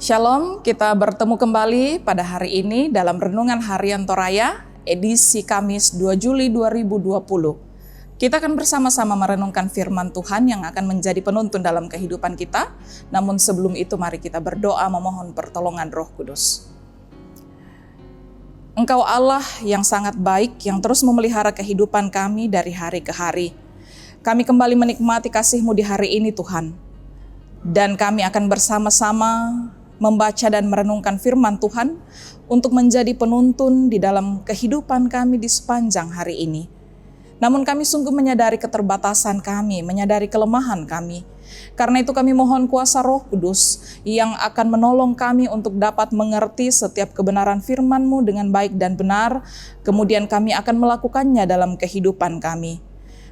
Shalom, kita bertemu kembali pada hari ini dalam Renungan Harian Toraya, edisi Kamis 2 Juli 2020. Kita akan bersama-sama merenungkan firman Tuhan yang akan menjadi penuntun dalam kehidupan kita. Namun sebelum itu mari kita berdoa memohon pertolongan Roh Kudus. Engkau Allah yang sangat baik, yang terus memelihara kehidupan kami dari hari ke hari. Kami kembali menikmati kasih-Mu di hari ini Tuhan. Dan kami akan bersama-sama membaca dan merenungkan firman Tuhan untuk menjadi penuntun di dalam kehidupan kami di sepanjang hari ini. Namun kami sungguh menyadari keterbatasan kami, menyadari kelemahan kami. Karena itu kami mohon kuasa Roh Kudus yang akan menolong kami untuk dapat mengerti setiap kebenaran firman-Mu dengan baik dan benar, kemudian kami akan melakukannya dalam kehidupan kami.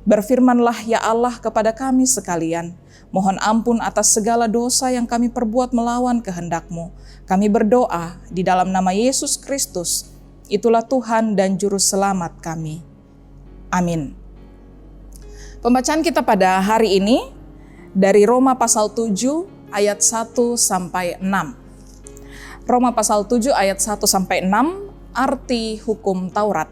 Berfirmanlah ya Allah kepada kami sekalian. Mohon ampun atas segala dosa yang kami perbuat melawan kehendak-Mu. Kami berdoa di dalam nama Yesus Kristus. Itulah Tuhan dan Juru Selamat kami. Amin. Pembacaan kita pada hari ini dari Roma pasal 7 ayat 1 sampai 6. Roma pasal 7 ayat 1 sampai 6, arti hukum Taurat.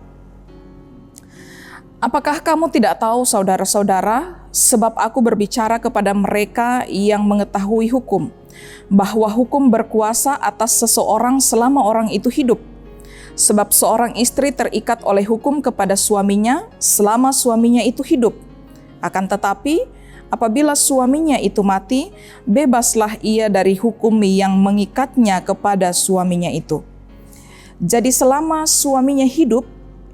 Apakah kamu tidak tahu, saudara-saudara, sebab aku berbicara kepada mereka yang mengetahui hukum, bahwa hukum berkuasa atas seseorang selama orang itu hidup. Sebab seorang istri terikat oleh hukum kepada suaminya selama suaminya itu hidup. Akan tetapi, apabila suaminya itu mati, bebaslah ia dari hukum yang mengikatnya kepada suaminya itu. Jadi selama suaminya hidup,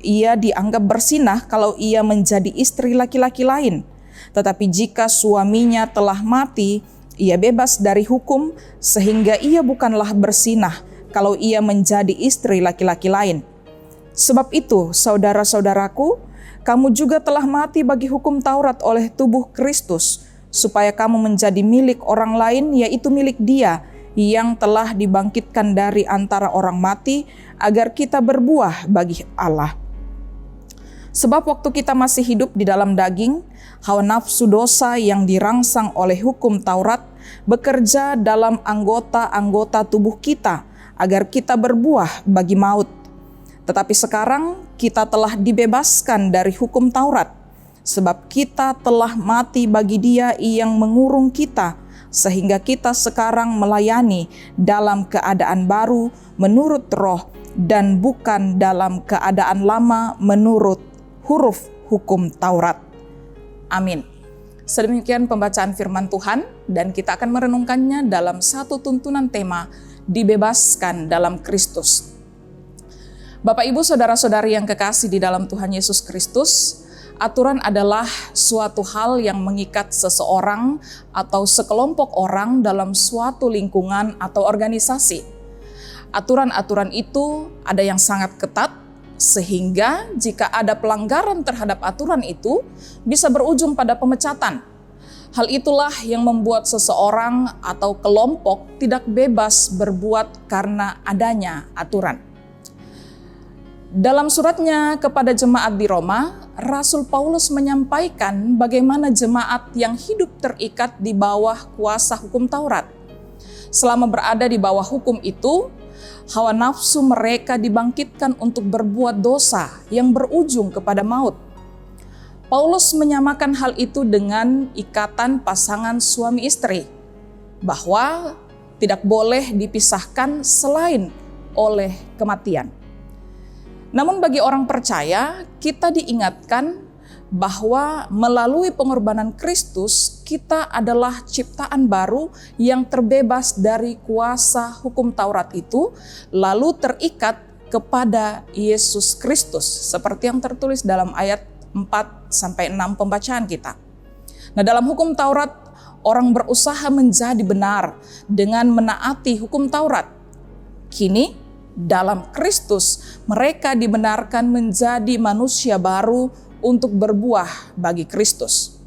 ia dianggap bersinah kalau ia menjadi istri laki-laki lain. Tetapi jika suaminya telah mati, ia bebas dari hukum sehingga ia bukanlah bersinah kalau ia menjadi istri laki-laki lain. Sebab itu, saudara-saudaraku, kamu juga telah mati bagi hukum Taurat oleh tubuh Kristus, supaya kamu menjadi milik orang lain, yaitu milik Dia yang telah dibangkitkan dari antara orang mati, agar kita berbuah bagi Allah. Sebab waktu kita masih hidup di dalam daging, hawa nafsu dosa yang dirangsang oleh hukum Taurat bekerja dalam anggota-anggota tubuh kita agar kita berbuah bagi maut. Tetapi sekarang kita telah dibebaskan dari hukum Taurat, sebab kita telah mati bagi Dia yang mengurung kita, sehingga kita sekarang melayani dalam keadaan baru menurut roh dan bukan dalam keadaan lama menurut huruf hukum Taurat. Amin. Sedemikian pembacaan firman Tuhan, dan kita akan merenungkannya dalam satu tuntunan tema, dibebaskan dalam Kristus. Bapak, Ibu, saudara-saudari yang kekasih di dalam Tuhan Yesus Kristus, aturan adalah suatu hal yang mengikat seseorang atau sekelompok orang dalam suatu lingkungan atau organisasi. Aturan-aturan itu ada yang sangat ketat, sehingga jika ada pelanggaran terhadap aturan itu bisa berujung pada pemecatan. Hal itulah yang membuat seseorang atau kelompok tidak bebas berbuat karena adanya aturan. Dalam suratnya kepada jemaat di Roma, Rasul Paulus menyampaikan bagaimana jemaat yang hidup terikat di bawah kuasa hukum Taurat. Selama berada di bawah hukum itu, hawa nafsu mereka dibangkitkan untuk berbuat dosa yang berujung kepada maut. Paulus menyamakan hal itu dengan ikatan pasangan suami istri, bahwa tidak boleh dipisahkan selain oleh kematian. Namun bagi orang percaya, kita diingatkan bahwa melalui pengorbanan Kristus, kita adalah ciptaan baru yang terbebas dari kuasa hukum Taurat itu, lalu terikat kepada Yesus Kristus, seperti yang tertulis dalam ayat 4-6 pembacaan kita. Nah, dalam hukum Taurat, orang berusaha menjadi benar dengan menaati hukum Taurat. Kini, dalam Kristus, mereka dibenarkan menjadi manusia baru untuk berbuah bagi Kristus.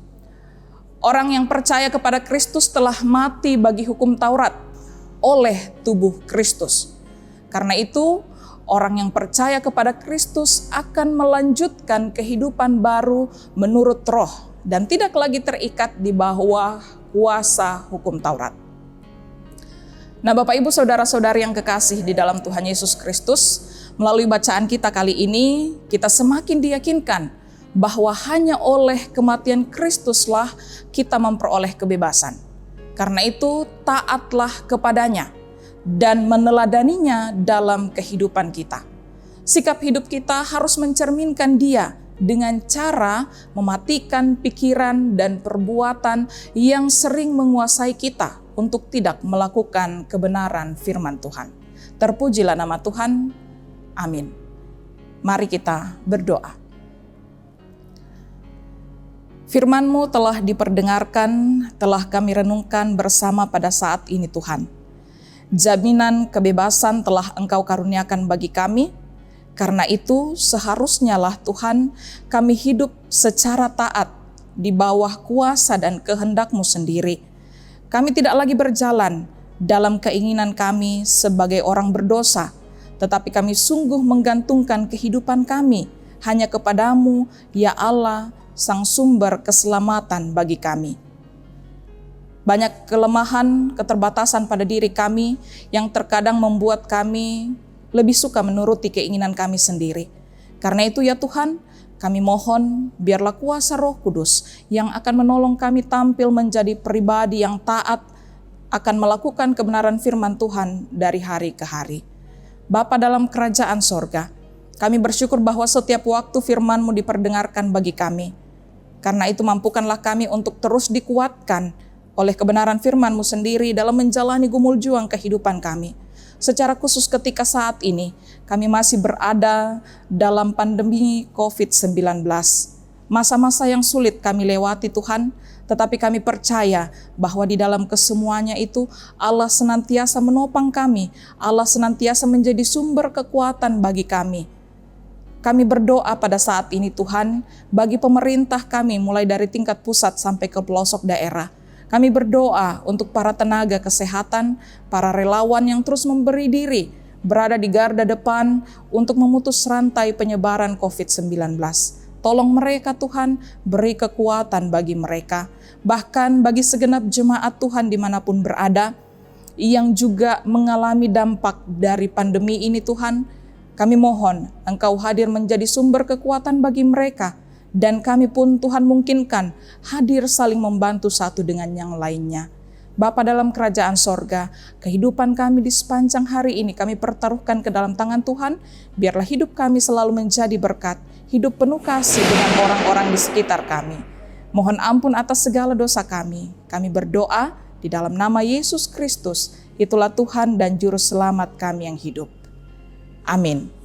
Orang yang percaya kepada Kristus telah mati bagi hukum Taurat oleh tubuh Kristus. Karena itu, orang yang percaya kepada Kristus akan melanjutkan kehidupan baru menurut roh dan tidak lagi terikat di bawah kuasa hukum Taurat. Nah, Bapak Ibu Saudara-saudari yang kekasih di dalam Tuhan Yesus Kristus, melalui bacaan kita kali ini, kita semakin diyakinkan bahwa hanya oleh kematian Kristuslah kita memperoleh kebebasan. Karena itu, taatlah kepadanya dan meneladaninya dalam kehidupan kita. Sikap hidup kita harus mencerminkan Dia dengan cara mematikan pikiran dan perbuatan yang sering menguasai kita untuk tidak melakukan kebenaran firman Tuhan. Terpujilah nama Tuhan. Amin. Mari kita berdoa. Firman-Mu telah diperdengarkan, telah kami renungkan bersama pada saat ini Tuhan. Jaminan kebebasan telah Engkau karuniakan bagi kami. Karena itu seharusnya lah Tuhan kami hidup secara taat di bawah kuasa dan kehendak-Mu sendiri. Kami tidak lagi berjalan dalam keinginan kami sebagai orang berdosa, tetapi kami sungguh menggantungkan kehidupan kami hanya kepada-Mu, ya Allah, Sang Sumber keselamatan bagi kami. Banyak kelemahan, keterbatasan pada diri kami yang terkadang membuat kami lebih suka menuruti keinginan kami sendiri. Karena itu ya Tuhan, kami mohon biarlah kuasa Roh Kudus yang akan menolong kami tampil menjadi pribadi yang taat akan melakukan kebenaran firman Tuhan dari hari ke hari. Bapa dalam kerajaan sorga, kami bersyukur bahwa setiap waktu firman-Mu diperdengarkan bagi kami. Karena itu mampukanlah kami untuk terus dikuatkan oleh kebenaran firman-Mu sendiri dalam menjalani gumul juang kehidupan kami. Secara khusus ketika saat ini kami masih berada dalam pandemi COVID-19. Masa-masa yang sulit kami lewati Tuhan, tetapi kami percaya bahwa di dalam kesemuanya itu Allah senantiasa menopang kami, Allah senantiasa menjadi sumber kekuatan bagi kami. Kami berdoa pada saat ini Tuhan, bagi pemerintah kami mulai dari tingkat pusat sampai ke pelosok daerah. Kami berdoa untuk para tenaga kesehatan, para relawan yang terus memberi diri, berada di garda depan untuk memutus rantai penyebaran COVID-19. Tolong mereka Tuhan, beri kekuatan bagi mereka. Bahkan bagi segenap jemaat Tuhan dimanapun berada, yang juga mengalami dampak dari pandemi ini Tuhan, kami mohon Engkau hadir menjadi sumber kekuatan bagi mereka. Dan kami pun Tuhan mungkinkan hadir saling membantu satu dengan yang lainnya. Bapa dalam kerajaan sorga, kehidupan kami di sepanjang hari ini kami pertaruhkan ke dalam tangan Tuhan. Biarlah hidup kami selalu menjadi berkat, hidup penuh kasih dengan orang-orang di sekitar kami. Mohon ampun atas segala dosa kami. Kami berdoa di dalam nama Yesus Kristus, itulah Tuhan dan Juru Selamat kami yang hidup. Amin.